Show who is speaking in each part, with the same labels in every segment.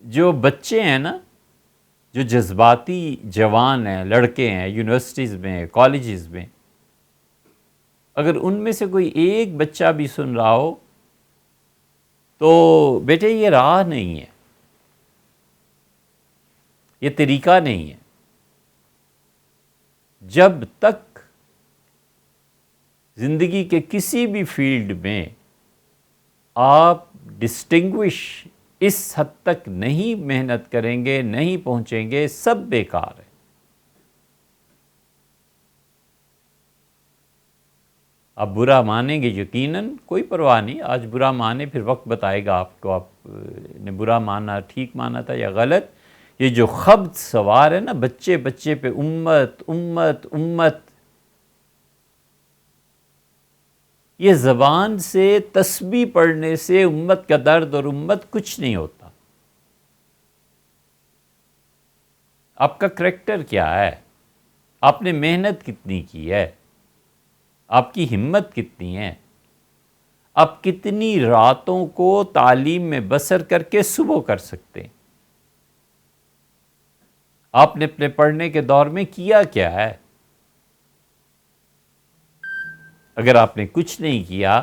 Speaker 1: جو بچے ہیں نا، جو جذباتی جوان ہیں، لڑکے ہیں، یونیورسٹیز میں، کالجز میں، اگر ان میں سے کوئی ایک بچہ بھی سن رہا ہو تو بیٹے یہ راہ نہیں ہے، یہ طریقہ نہیں ہے. جب تک زندگی کے کسی بھی فیلڈ میں آپ ڈسٹنگوش اس حد تک نہیں محنت کریں گے، نہیں پہنچیں گے، سب بیکار ہے. آپ برا مانیں گے یقیناً، کوئی پرواہ نہیں، آج برا مانے، پھر وقت بتائے گا آپ کو آپ نے برا مانا، ٹھیک مانا تھا یا غلط. یہ جو خبط سوار ہے نا بچے بچے پہ، امت امت امت، یہ زبان سے تسبیح پڑھنے سے امت کا درد اور امت کچھ نہیں ہوتا. آپ کا کریکٹر کیا ہے، آپ نے محنت کتنی کی ہے، آپ کی ہمت کتنی ہے، آپ کتنی راتوں کو تعلیم میں بسر کر کے صبح کر سکتے ہیں، آپ نے اپنے پڑھنے کے دور میں کیا کیا ہے. اگر آپ نے کچھ نہیں کیا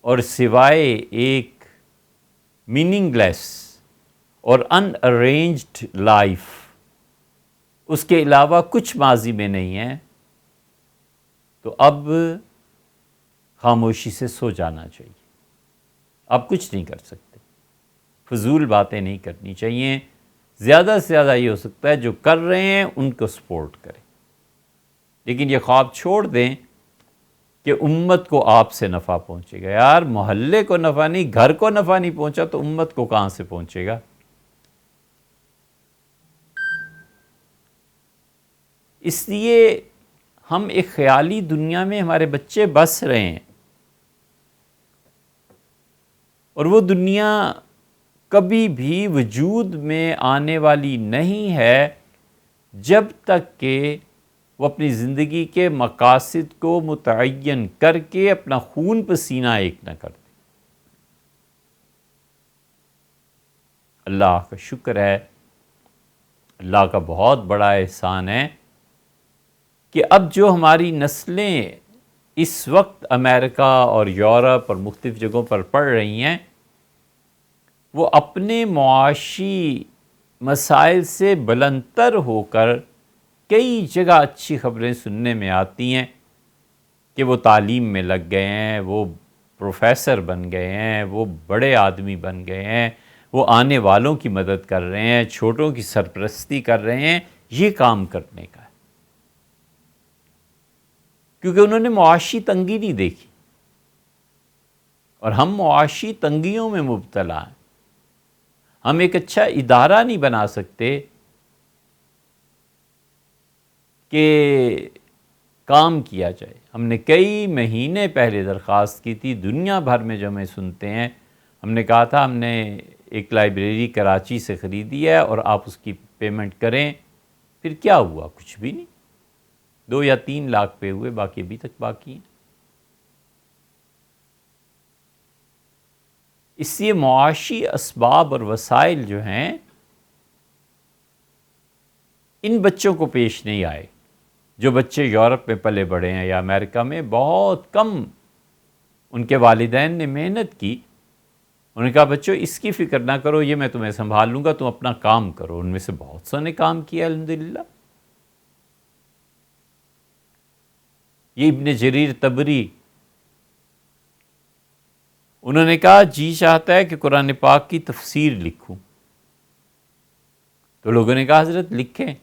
Speaker 1: اور سوائے ایک میننگ لیس اور ان ارینجڈ لائف، اس کے علاوہ کچھ ماضی میں نہیں ہے، تو اب خاموشی سے سو جانا چاہیے. آپ کچھ نہیں کر سکتے، فضول باتیں نہیں کرنی چاہیے. زیادہ سے زیادہ یہ ہو سکتا ہے جو کر رہے ہیں ان کو سپورٹ کریں، لیکن یہ خواب چھوڑ دیں کہ امت کو آپ سے نفع پہنچے گا. یار محلے کو نفع نہیں، گھر کو نفع نہیں پہنچا تو امت کو کہاں سے پہنچے گا. اس لیے ہم ایک خیالی دنیا میں ہمارے بچے بس رہے ہیں، اور وہ دنیا کبھی بھی وجود میں آنے والی نہیں ہے جب تک کہ وہ اپنی زندگی کے مقاصد کو متعین کر کے اپنا خون پسینہ ایک نہ کرتے. اللہ کا شکر ہے، اللہ کا بہت بڑا احسان ہے کہ اب جو ہماری نسلیں اس وقت امریکہ اور یورپ اور مختلف جگہوں پر پڑھ رہی ہیں، وہ اپنے معاشی مسائل سے بلندتر ہو کر کئی جگہ اچھی خبریں سننے میں آتی ہیں کہ وہ تعلیم میں لگ گئے ہیں، وہ پروفیسر بن گئے ہیں، وہ بڑے آدمی بن گئے ہیں، وہ آنے والوں کی مدد کر رہے ہیں، چھوٹوں کی سرپرستی کر رہے ہیں. یہ کام کرنے کا ہے، کیونکہ انہوں نے معاشی تنگی نہیں دیکھی، اور ہم معاشی تنگیوں میں مبتلا ہیں. ہم ایک اچھا ادارہ نہیں بنا سکتے کہ کام کیا جائے. ہم نے کئی مہینے پہلے درخواست کی تھی، دنیا بھر میں جو ہمیں سنتے ہیں، ہم نے کہا تھا ہم نے ایک لائبریری کراچی سے خریدی ہے اور آپ اس کی پیمنٹ کریں. پھر کیا ہوا؟ کچھ بھی نہیں. 2 یا 3 لاکھ پہ ہوئے، باقی ابھی تک باقی ہیں. اس لیے معاشی اسباب اور وسائل جو ہیں ان بچوں کو پیش نہیں آئے. جو بچے یورپ میں پلے بڑے ہیں یا امریکہ میں، بہت کم ان کے والدین نے محنت کی. انہوں نے کہا بچوں اس کی فکر نہ کرو، یہ میں تمہیں سنبھال لوں گا، تم اپنا کام کرو. ان میں سے بہت سو نے کام کیا الحمدللہ. یہ ابن جریر طبری، انہوں نے کہا جی چاہتا ہے کہ قرآن پاک کی تفسیر لکھوں. تو لوگوں نے کہا حضرت لکھیں.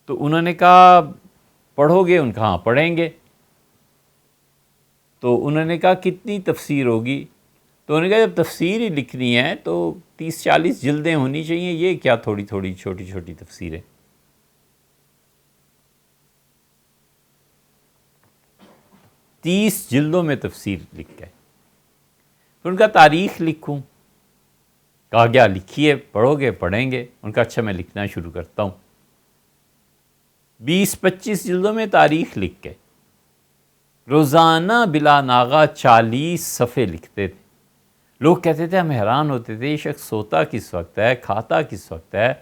Speaker 1: تو انہوں نے کہا پڑھو گے؟ ان کا ہاں پڑھیں گے. تو انہوں نے کہا کتنی تفسیر ہوگی؟ تو انہوں نے کہا جب تفسیر ہی لکھنی ہے تو 30-40 جلدیں ہونی چاہیے، یہ کیا تھوڑی تھوڑی چھوٹی چھوٹی تفسیریں. 30 جلدوں میں تفسیر لکھ گئے. پھر ان کا تاریخ لکھوں، کہا گیا لکھیے، پڑھو گے؟ پڑھیں گے. ان کا اچھا میں لکھنا شروع کرتا ہوں. 20-25 جلدوں میں تاریخ لکھ گئے. روزانہ بلا ناغہ 40 صفحے لکھتے تھے. لوگ کہتے تھے، ہم حیران ہوتے تھے، یہ شخص سوتا کس وقت ہے، کھاتا کس وقت ہے،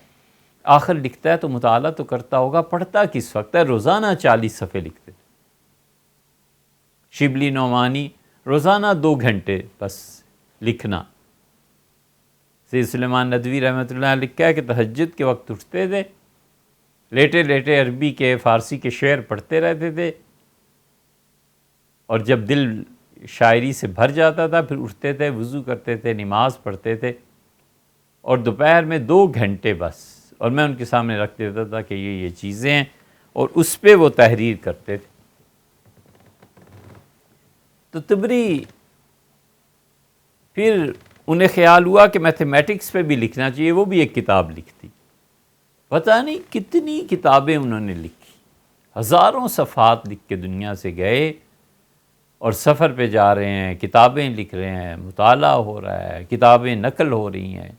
Speaker 1: آخر لکھتا ہے تو مطالعہ تو کرتا ہوگا، پڑھتا کس وقت ہے؟ روزانہ 40 صفحے لکھتے تھے۔ شبلی نعمانی روزانہ 2 گھنٹے بس لکھنا۔ سید سلیمان ندوی رحمۃ اللہ علیہ لکھا ہے کہ تہجد کے وقت اٹھتے تھے، لیٹے لیٹے عربی کے فارسی کے شعر پڑھتے رہتے تھے، اور جب دل شاعری سے بھر جاتا تھا پھر اٹھتے تھے، وضو کرتے تھے، نماز پڑھتے تھے، اور دوپہر میں 2 گھنٹے بس، اور میں ان کے سامنے رکھ دیتا تھا کہ یہ چیزیں ہیں، اور اس پہ وہ تحریر کرتے تھے۔ تو تبری پھر انہیں خیال ہوا کہ میتھمیٹکس پہ بھی لکھنا چاہیے، وہ بھی ایک کتاب لکھتی۔ پتہ نہیں کتنی کتابیں انہوں نے لکھی، ہزاروں صفحات لکھ کے دنیا سے گئے، اور سفر پہ جا رہے ہیں، کتابیں لکھ رہے ہیں، مطالعہ ہو رہا ہے، کتابیں نقل ہو رہی ہیں۔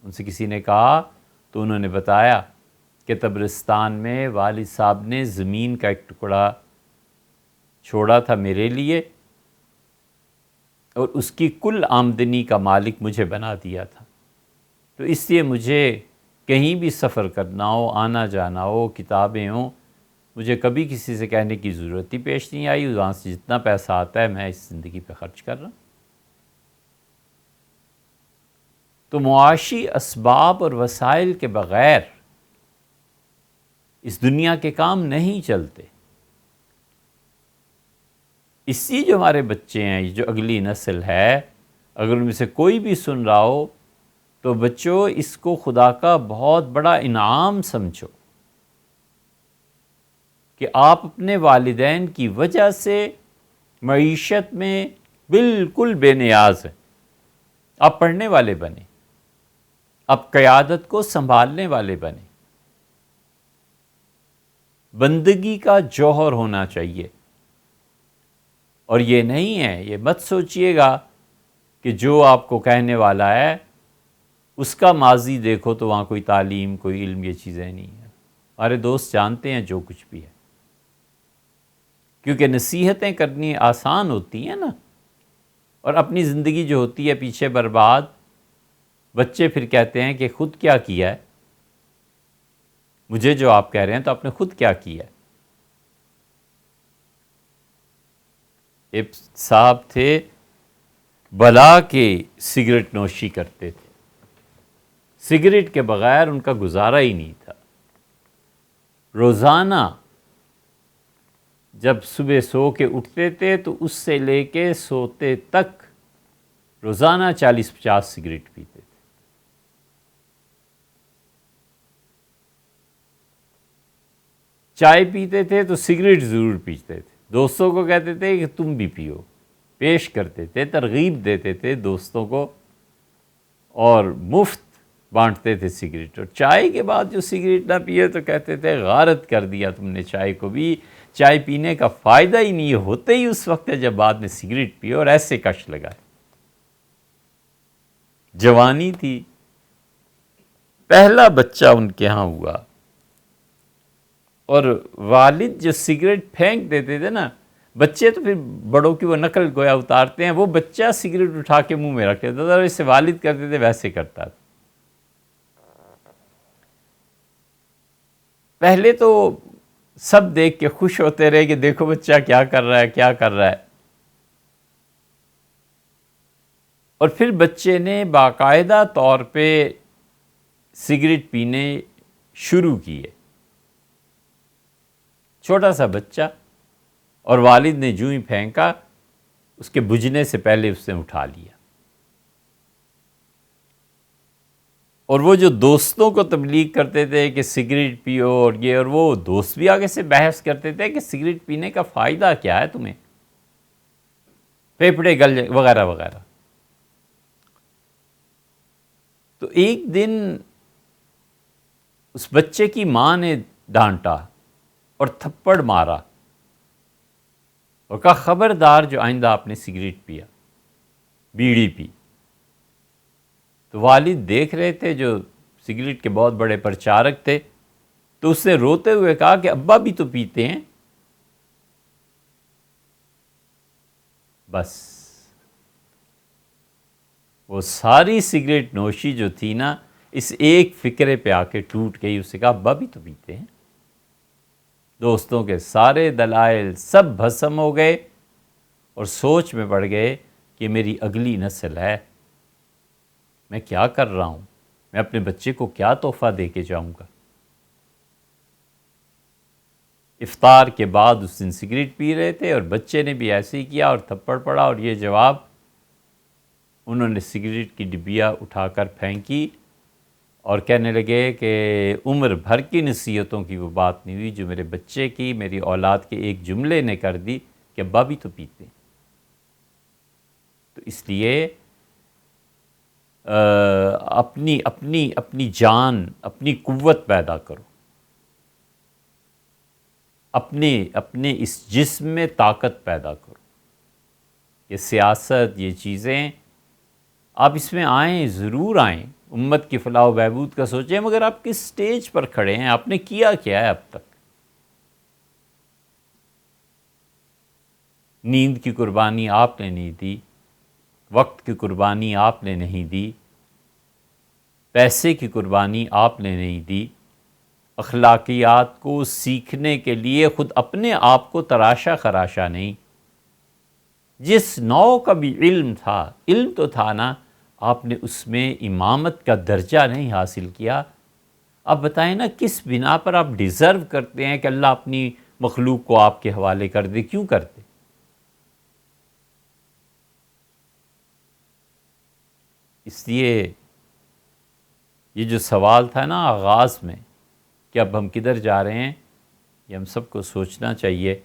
Speaker 1: ان سے کسی نے کہا تو انہوں نے بتایا کہ تبرستان میں والد صاحب نے زمین کا ایک ٹکڑا چھوڑا تھا میرے لیے، اور اس کی کل آمدنی کا مالک مجھے بنا دیا تھا، تو اس لیے مجھے کہیں بھی سفر کرنا ہو، آنا جانا ہو، کتابیں ہوں، مجھے کبھی کسی سے کہنے کی ضرورت ہی پیش نہیں آئی، وہاں سے جتنا پیسہ آتا ہے میں اس زندگی پہ خرچ کر رہا ہوں۔ تو معاشی اسباب اور وسائل کے بغیر اس دنیا کے کام نہیں چلتے۔ اسی جو ہمارے بچے ہیں، یہ جو اگلی نسل ہے، اگر ان میں سے کوئی بھی سن رہا ہو تو بچوں اس کو خدا کا بہت بڑا انعام سمجھو کہ آپ اپنے والدین کی وجہ سے معیشت میں بالکل بے نیاز ہیں۔ آپ پڑھنے والے بنیں، آپ قیادت کو سنبھالنے والے بنیں، بندگی کا جوہر ہونا چاہیے۔ اور یہ نہیں ہے، یہ مت سوچئے گا کہ جو آپ کو کہنے والا ہے اس کا ماضی دیکھو تو وہاں کوئی تعلیم، کوئی علم، یہ چیزیں نہیں ہیں۔ ہمارے دوست جانتے ہیں جو کچھ بھی ہے، کیونکہ نصیحتیں کرنی آسان ہوتی ہیں نا، اور اپنی زندگی جو ہوتی ہے پیچھے برباد، بچے پھر کہتے ہیں کہ خود کیا کیا ہے، مجھے جو آپ کہہ رہے ہیں تو آپ نے خود کیا کیا ہے۔ ایک صاحب تھے بلا کے سگریٹ نوشی کرتے تھے، سگریٹ کے بغیر ان کا گزارا ہی نہیں تھا۔ روزانہ جب صبح سو کے اٹھتے تھے تو اس سے لے کے سوتے تک روزانہ 40-50 سگریٹ پیتے تھے۔ چائے پیتے تھے تو سگریٹ ضرور پیتے تھے، دوستوں کو کہتے تھے کہ تم بھی پیو، پیش کرتے تھے، ترغیب دیتے تھے دوستوں کو، اور مفت بانٹتے تھے سگریٹ۔ اور چائے کے بعد جو سگریٹ نہ پیے تو کہتے تھے غارت کر دیا تم نے چائے کو بھی، چائے پینے کا فائدہ ہی نہیں ہوتے ہی اس وقت ہے جب بعد میں سگریٹ پیو، اور ایسے کش لگائے۔ جوانی تھی، پہلا بچہ ان کے ہاں ہوا، اور والد جو سگریٹ پھینک دیتے تھے نا، بچے تو پھر بڑوں کی وہ نقل گویا اتارتے ہیں، وہ بچہ سگریٹ اٹھا کے منہ میں رکھ دیتا تھا، اور اسے والد کرتے تھے ویسے کرتا تھا۔ پہلے تو سب دیکھ کے خوش ہوتے رہے کہ دیکھو بچہ کیا کر رہا ہے، کیا کر رہا ہے، اور پھر بچے نے باقاعدہ طور پہ سگریٹ پینے شروع کیے، چھوٹا سا بچہ، اور والد نے جو ہی پھینکا اس کے بجھنے سے پہلے اس نے اٹھا لیا۔ اور وہ جو دوستوں کو تبلیغ کرتے تھے کہ سگریٹ پیو اور یہ، اور وہ دوست بھی آگے سے بحث کرتے تھے کہ سگریٹ پینے کا فائدہ کیا ہے تمہیں، پھیپھڑے گل وغیرہ وغیرہ۔ تو ایک دن اس بچے کی ماں نے ڈانٹا اور تھپڑ مارا اور کہا خبردار جو آئندہ آپ نے سگریٹ پیا، بیڑی پی۔ تو والد دیکھ رہے تھے جو سگریٹ کے بہت بڑے پرچارک تھے، تو اس نے روتے ہوئے کہا کہ ابا بھی تو پیتے ہیں۔ بس وہ ساری سگریٹ نوشی جو تھی نا اس ایک فکرے پہ آ کے ٹوٹ گئی. اسے کہا ابا بھی تو پیتے ہیں. دوستوں کے سارے دلائل سب بھسم ہو گئے اور سوچ میں پڑ گئے کہ میری اگلی نسل ہے، میں کیا کر رہا ہوں، میں اپنے بچے کو کیا تحفہ دے کے جاؤں گا. افطار کے بعد اس دن سگریٹ پی رہے تھے اور بچے نے بھی ایسے ہی کیا اور تھپڑ پڑا، اور یہ جواب انہوں نے سگریٹ کی ڈبیا اٹھا کر پھینکی اور کہنے لگے کہ عمر بھر کی نصیحتوں کی وہ بات نہیں ہوئی جو میرے بچے کی، میری اولاد کے ایک جملے نے کر دی کہ ابا بھی تو پیتے ہیں. تو اس لیے اپنی جان، اپنی قوت پیدا کرو، اپنے اس جسم میں طاقت پیدا کرو. یہ سیاست، یہ چیزیں آپ اس میں آئیں، ضرور آئیں، امت کی فلاح و بہبود کا سوچیں، مگر آپ کس سٹیج پر کھڑے ہیں، آپ نے کیا کیا ہے اب تک. نیند کی قربانی آپ نے نہیں دی، وقت کی قربانی آپ نے نہیں دی، پیسے کی قربانی آپ نے نہیں دی، اخلاقیات کو سیکھنے کے لیے خود اپنے آپ کو تراشا خراشا نہیں. جس نوع کا بھی علم تھا، علم تو تھا نا، آپ نے اس میں امامت کا درجہ نہیں حاصل کیا. اب بتائیں نا کس بنا پر آپ ڈیزرو کرتے ہیں کہ اللہ اپنی مخلوق کو آپ کے حوالے کر دے؟ کیوں کرتے؟ اس لیے یہ جو سوال تھا نا آغاز میں کہ اب ہم کدھر جا رہے ہیں، یہ ہم سب کو سوچنا چاہیے.